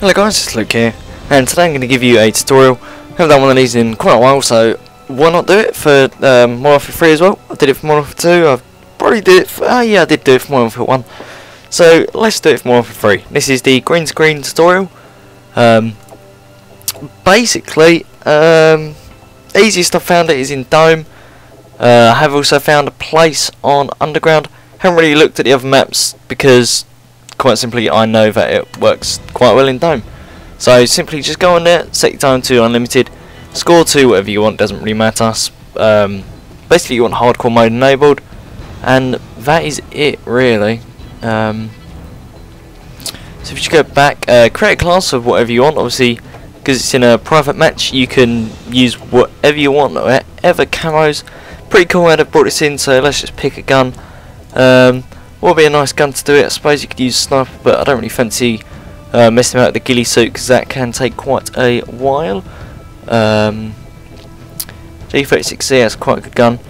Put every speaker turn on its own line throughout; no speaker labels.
Hello guys, it's Luke here, and today I'm going to give you a tutorial. I haven't done one of these in quite a while, so why not do it for Modern Warfare 3 as well? I did it for Modern Warfare 2, I probably did it for, yeah, I did do it for Modern Warfare 1. So let's do it for Modern Warfare 3. This is the green screen tutorial. Basically, easiest I've found it is in Dome. I have also found a place on Underground. Haven't really looked at the other maps because quite simply I know that it works quite well in Dome. So simply just go on there, set your time to unlimited, score to whatever you want, doesn't really matter. Basically you want hardcore mode enabled, and that is it really. So if you go back, create a class of whatever you want. Obviously because it's in a private match you can use whatever you want, whatever camos. Pretty cool how they brought this in, so let's just pick a gun. What would be a nice gun to do it? I suppose you could use a sniper, but I don't really fancy messing about with the ghillie suit because that can take quite a while. G36C, that's quite a good gun.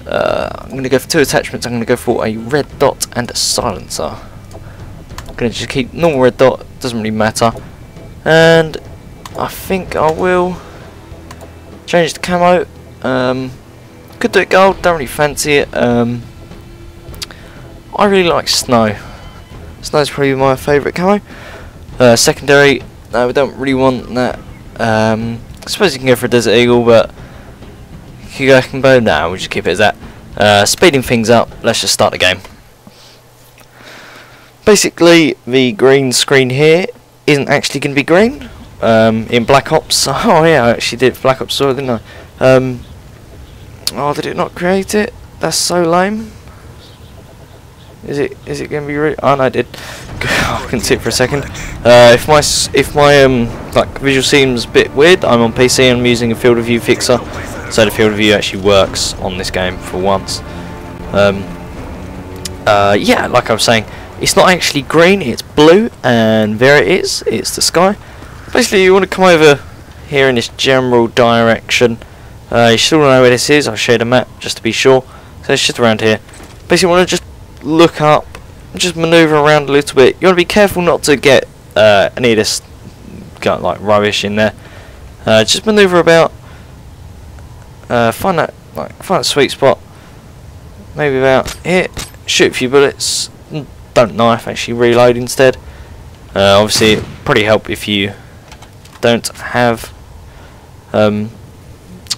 I'm going to go for two attachments. I'm going to go for a red dot and a silencer. I'm going to just keep normal red dot, doesn't really matter. And I think I will change the camo. Could do it gold, don't really fancy it. I really like snow. Snow's probably my favourite camo. Secondary, no, we don't really want that. I suppose you can go for a Desert Eagle, but you go combo. Now we'll just keep it as that. Speeding things up, let's just start the game. Basically, the green screen here isn't actually going to be green. In Black Ops, oh yeah, I actually did Black Ops, so didn't I? Oh, did it not create it? That's so lame. Is it going to be really? Oh no, I did. I couldn't see it for a second. If my like visual seems a bit weird, I'm on PC and I'm using a field of view fixer, so the field of view actually works on this game for once. Yeah, like I was saying, it's not actually green, it's blue, and there it is. It's the sky. Basically, you want to come over here in this general direction. You should all know where this is. I'll show you the map just to be sure. So it's just around here. Basically, you want to just look up, just manoeuvre around a little bit. You want to be careful not to get any of this like rubbish in there. Just manoeuvre about. Find a sweet spot. Maybe about here. Shoot a few bullets. Don't knife. Actually, reload instead. Obviously, it'd probably help if you don't have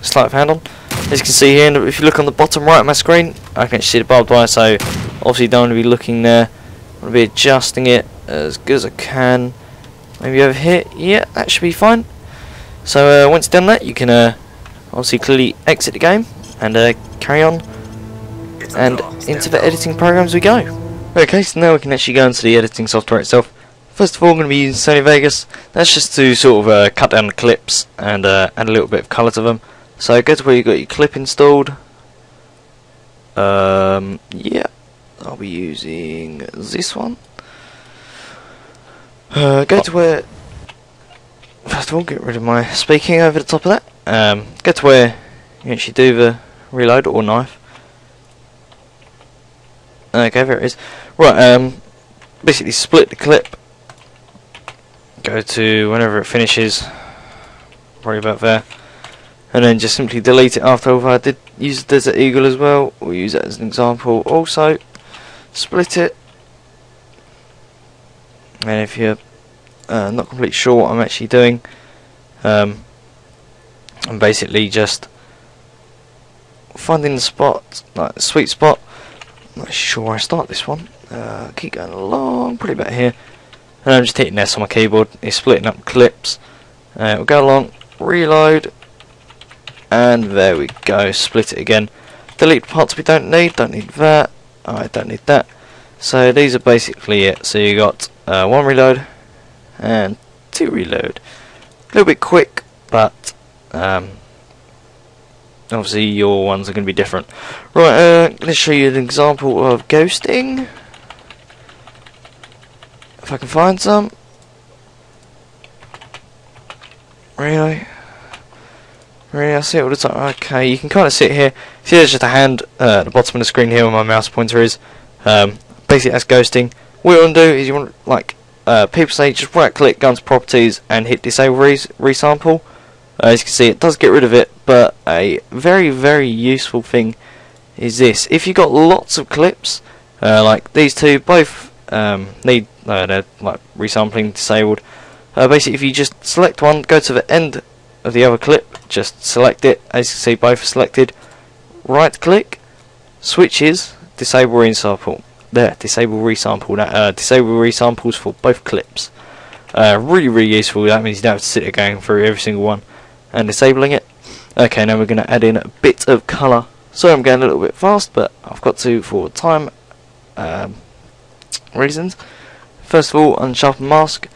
sleight of hand on. As you can see here, and if you look on the bottom right of my screen, I can actually see the barbed wire, so obviously don't want to be looking there. I want to be adjusting it as good as I can. Maybe over here, yeah, that should be fine. So once you've done that, you can obviously clearly exit the game and carry on, and into the editing programs we go. Okay, so now we can actually go into the editing software itself. First of all, I'm going to be using Sony Vegas. That's just to sort of cut down the clips and add a little bit of colour to them. So go to where you've got your clip installed. Yeah, I'll be using this one. Go to where, first of all, get rid of my speaking over the top of that. Go to where you actually do the reload or knife. Okay, there it is. Right, basically split the clip. Go to whenever it finishes, probably about there. And then just simply delete it after. I did use the Desert Eagle as well. We'll use that as an example. Also, split it. And if you're not completely sure what I'm actually doing, I'm basically just finding the spot, like the sweet spot. I'm not sure where I start this one. Keep going along, probably about here. And I'm just hitting S on my keyboard. It's splitting up clips. We'll go along, reload. And there we go, split it again. Delete parts we don't need that. I don't need that. So these are basically it. So you got one reload and two reload. A little bit quick, but obviously your ones are going to be different. Right, let's show you an example of ghosting. If I can find some. Really? Really, I see it all the time. Okay, you can kind of see it here. See, there's just a hand at the bottom of the screen here where my mouse pointer is. Basically, that's ghosting. What you want to do is you want to, like, people say just right click, go into properties and hit disable resample. As you can see, it does get rid of it, but a very useful thing is this. If you've got lots of clips, like these two, both need they're like resampling disabled. Basically, if you just select one, go to the end of the other clip, just select it. As you can see, both are selected. Right click, switches, disable resample. There, disable resample. That disable resamples for both clips. Really useful. That means you don't have to sit there going through every single one and disabling it. Okay, now we're going to add in a bit of colour. Sorry, I'm going a little bit fast, but I've got to for time reasons. First of all, unsharpen mask.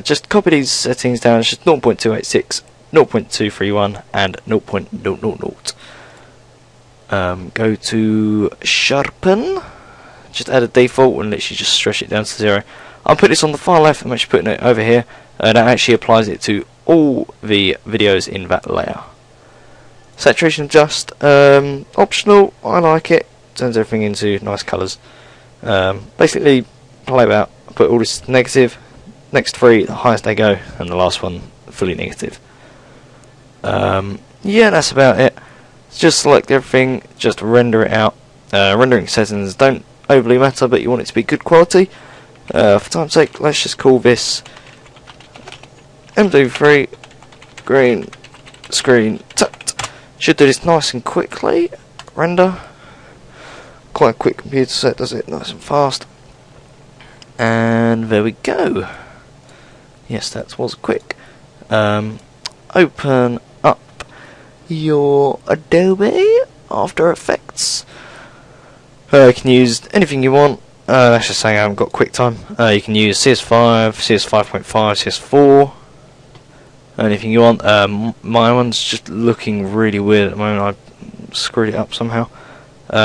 Just copy these settings down. It's just 0.286, 0.231, and 0.000. Go to sharpen. Just add a default and literally just stretch it down to 0. I'll put this on the far left. I'm actually putting it over here. That actually applies it to all the videos in that layer. Saturation adjust, optional. I like it. Turns everything into nice colours. Basically, play about. Put all this negative. Next three, the highest they go, and the last one fully negative. Yeah, that's about it. Just select everything. Just render it out. Rendering settings don't overly matter, but you want it to be good quality. For time's sake, let's just call this MD3 green screen tut. Should do this nice and quickly. Render. Quite a quick computer set, does it nice and fast. And there we go. Yes, that was quick. Open up your Adobe After Effects. You can use anything you want. Let's just say I haven't got QuickTime. You can use CS5, CS5.5, CS4, anything you want. My one's just looking really weird at the moment. I screwed it up somehow.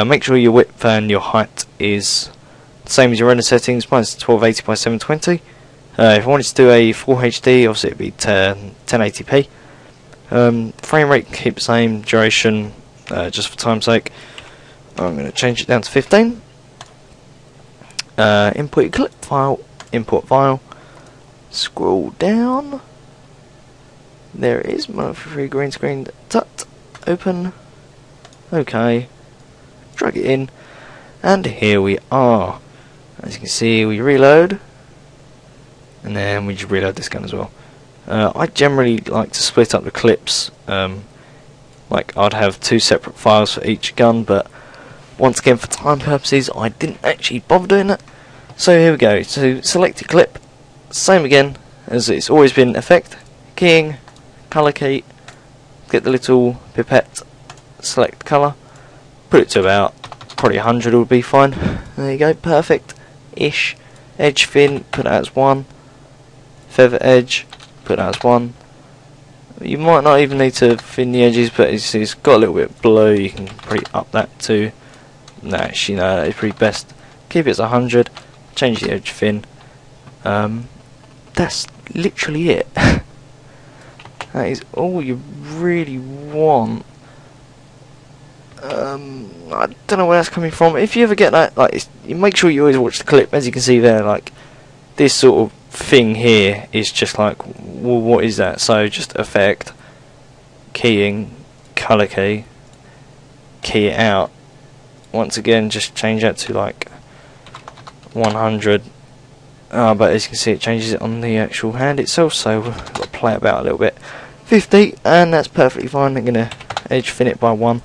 Make sure your width and your height is the same as your render settings. Mine's 1280 by 720. If I wanted to do a full HD, obviously it'd be 1080p. Frame rate keep the same. Duration, just for time's sake, I'm going to change it down to 15. Import your clip file, import file, scroll down, there it is, my free green screen, tut, open, okay, drag it in, and here we are. As you can see, we reload, and then we just reload this gun as well. I generally like to split up the clips, like I'd have 2 separate files for each gun, but once again, for time purposes, I didn't actually bother doing that. So here we go. So select your clip. Same again as it's always been. Effect, keying, color key. Get the little pipette. Select color. Put it to about probably 100 would be fine. There you go. Perfect. Ish. Edge fin. Put that as 1. Feather edge. Put that as 1. You might not even need to thin the edges, but it's got a little bit of blue. You can probably up that too. No, actually, no, that is pretty best. Keep it as 100. Change the edge fin. That's literally it. That is all you really want. I don't know where that's coming from. If you ever get that, like, you make sure you always watch the clip. As you can see there, like this sort of thing here is just like, well, what is that? So just effect, keying, color key, key it out. Once again, just change that to like 100. But as you can see, it changes it on the actual hand itself, so we've got to play about a little bit. 50, and that's perfectly fine. I'm going to edge fin it by 1.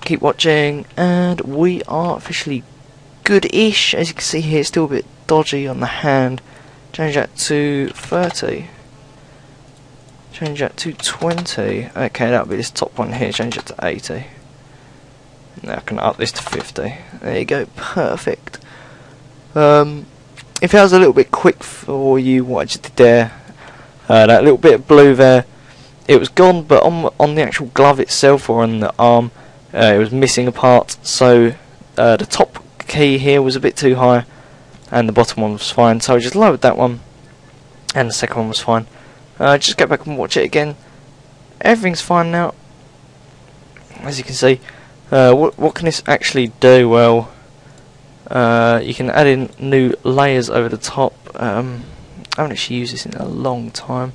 Keep watching, and we are officially good-ish. As you can see here, it's still a bit dodgy on the hand. Change that to 30. Change that to 20. Okay, that'll be this top one here. Change it to 80. Now I can up this to 50. There you go, perfect. If that was a little bit quick for you, what I just did there, that little bit of blue there, it was gone, but on the actual glove itself or on the arm, it was missing a part. So the top key here was a bit too high, and the bottom one was fine. So I just lowered that one, and the second one was fine. Just go back and watch it again. Everything's fine now, as you can see. What can this actually do? Well, You can add in new layers over the top. I haven't actually used this in a long time.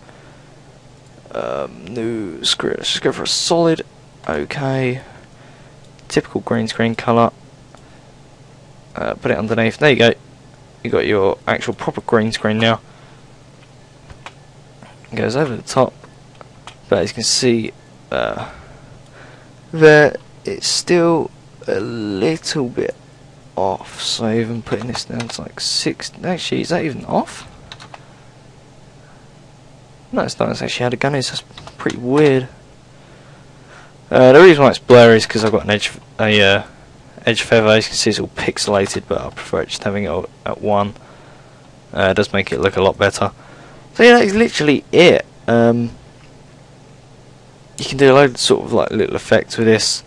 New screw. Let's just go for a solid. Okay. Typical green screen colour. Put it underneath. There you go. You got your actual proper green screen now. It goes over the top, but as you can see, there it's still a little bit off. So even putting this down to like 6. Actually, is that even off? No, it's not. It's actually how the gun is. That's pretty weird. The reason why it's blurry is because I've got an edge feather. As you can see, it's all pixelated, but I prefer just having it at 1. It does make it look a lot better. So yeah, that's literally it. You can do a load of sort of like little effects with this.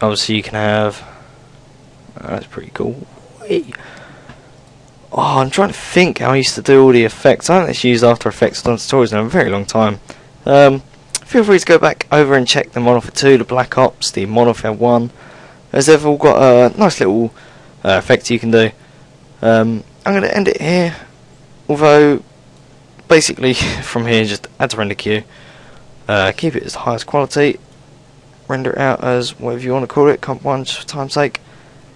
Obviously, you can have. That's pretty cool. Whee! Oh, I'm trying to think how I used to do all the effects. I haven't actually used After Effects on tutorials in a very long time. Feel free to go back over and check the Modern Warfare 2, the Black Ops, the Modern Warfare 1, as they've all got nice little effects you can do. I'm going to end it here, although basically from here just add to render queue, keep it as the highest quality, render it out as whatever you want to call it, comp 1 just for time's sake.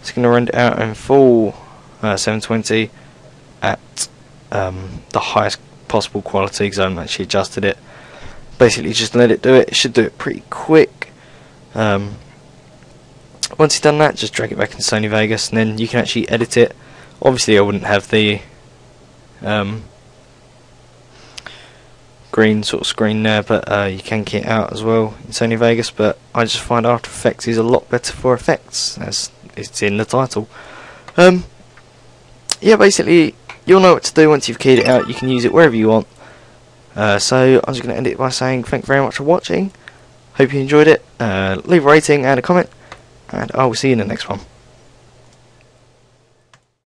It's going to render out in full 720 at the highest possible quality because I haven't actually adjusted it. Basically just let it do it. It should do it pretty quick. Once you've done that, just drag it back into Sony Vegas and then you can actually edit it. Obviously I wouldn't have the green sort of screen there, but you can kit it out as well in Sony Vegas, but I just find After Effects is a lot better for effects, as it's in the title. Yeah, basically you'll know what to do once you've keyed it out. You can use it wherever you want. So I'm just going to end it by saying thank you very much for watching. Hope you enjoyed it. Leave a rating and a comment, and I will see you in the next one.